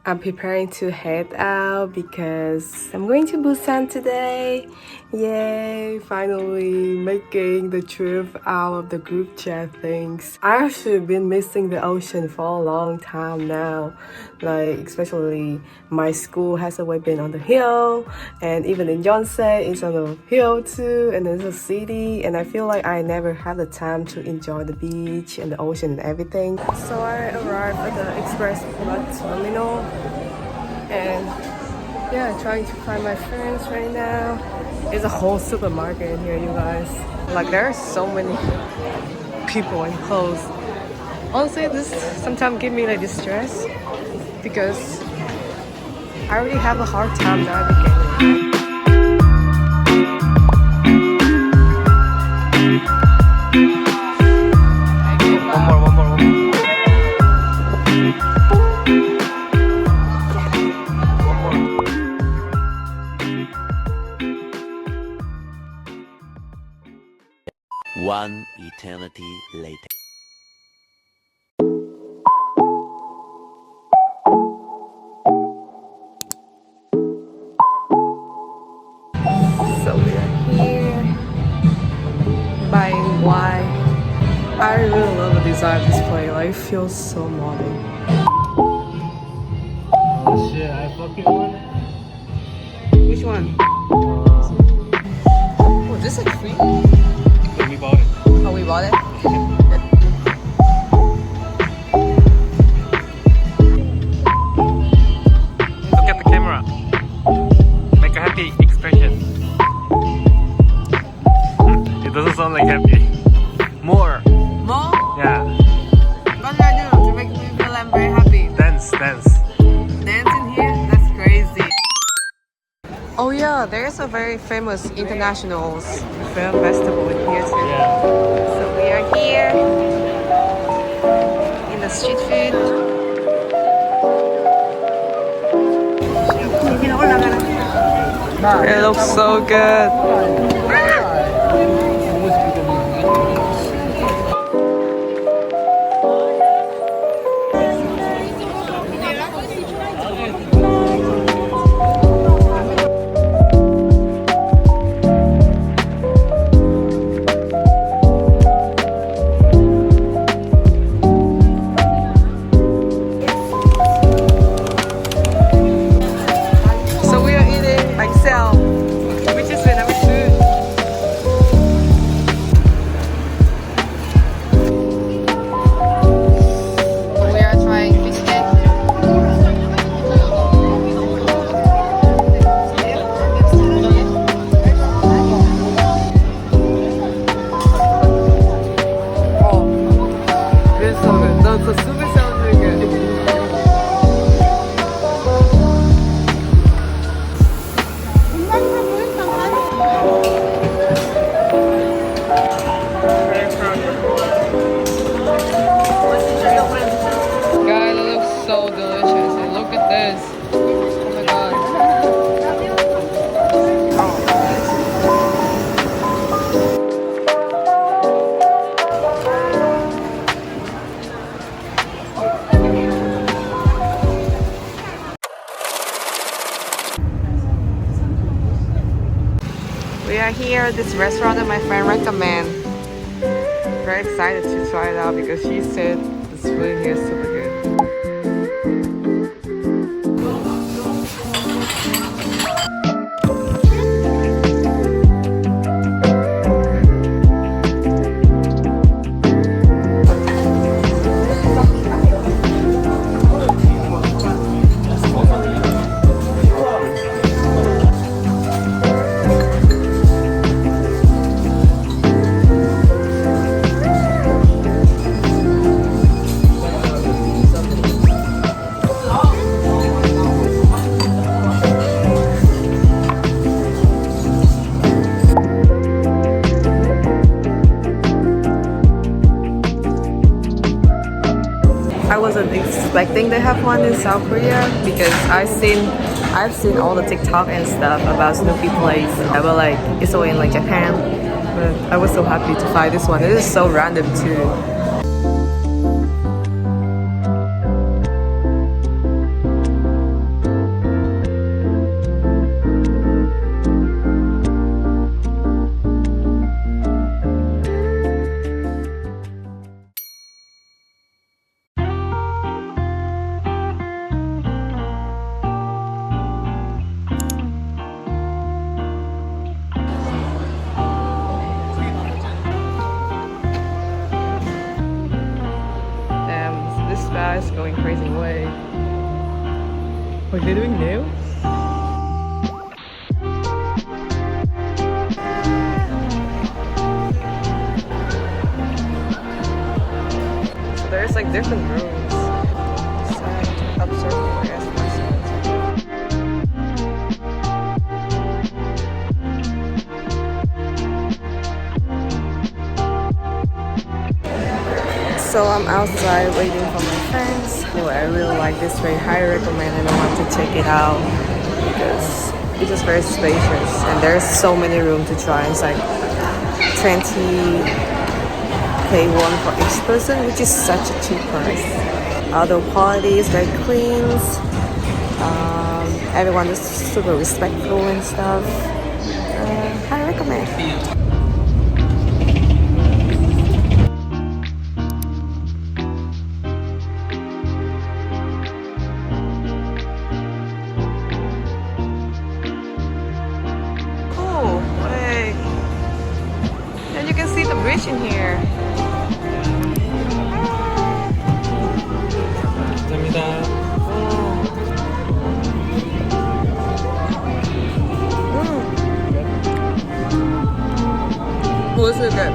I'm preparing to head out because I'm going to Busan today. Yay, finally making the trip out of the group chat things. I actually been missing the ocean for a long time now. Like, especially my school has always been on the hill, and even in Yonsei, it's on the hill too, and there's a city, and I feel like I never had the time to enjoy the beach and the ocean and everything. So I arrived at the express bus terminal, and yeah, trying to find my friends right now. There's a whole supermarket in here, you guys. Like, there are so many people and clothes. Honestly, this sometimes give me like distress because I already have a hard time navigating. One more. One eternity later. So we are here buying wine. I really love the design of this place. Like, it feels so modern. Oh shit, I fucking want it. Which one? Oh, this is free? But we bought it. Oh, we bought it? Look at the camera. Make a happy expression. It doesn't sound like happy. More. More? Yeah. What should I do to make me feel I'm very happy? Dance. Dance in here? That's crazy. Oh yeah, there's a very famous international film festival in here too. Yeah. So we are here in the street food. It looks so good. So we are eating like sell, which is Vietnamese food. We are trying fish cake. Oh, this is so good. The soup sounds really good. Guys, it looks so delicious. And look at this. Oh my god. We are here at this restaurant that my friend recommended. Very excited to try it out because she said this food here is super good. I wasn't expecting they have one in South Korea because I've seen all the TikTok and stuff about Snoopy place. I was like, it's all in like Japan, but I was so happy to find this one. It is so random too. going crazy way. Wait, they're doing nails? So there's like different rooms. So observe more as So I'm outside waiting for my friends. Anyway, I really like this way. Highly recommend and I want to check it out because it's just very spacious and there's so many room to try. It's like 20k won for each person, which is such a cheap price. The quality is very clean. Everyone is super respectful and stuff. I recommend. Bridge in here. 감사합니다. Was it good?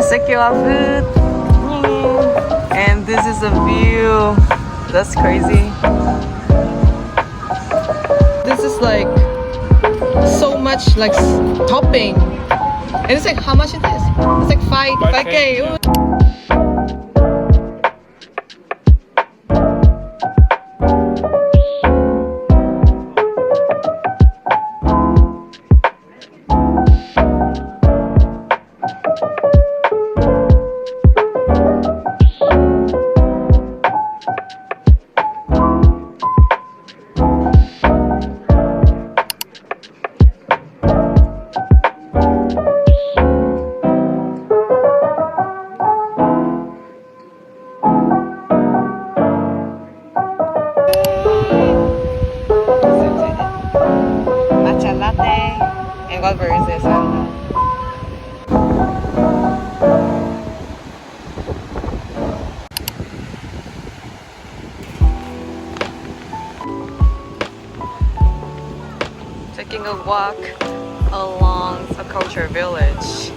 Secular food, and this is a view. That's crazy. This is like so much like topping. And it's like how much it is? It's like 5k. Ooh. And what verse is this? I don't know. Taking a walk along a culture village.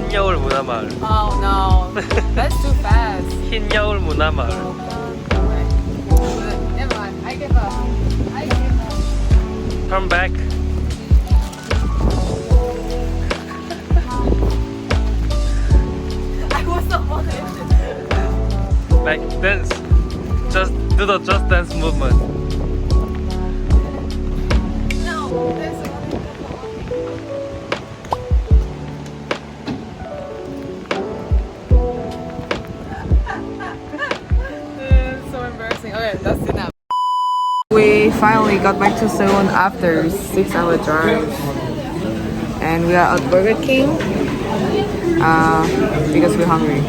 흰여울 문화마을. Oh no, that's too fast. 흰여울 문화마을. Never mind, I give up. Turn back. I was the one. Like dance. Just do the just dance movement. No, that's so embarrassing. Okay, that's enough. We finally got back to Seoul after 6-hour drive. And we are at Burger King because we're hungry.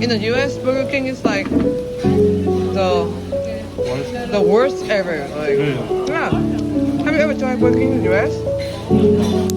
In the US, Burger King is like the worst ever. Like, yeah. Have you ever tried Burger King in the US?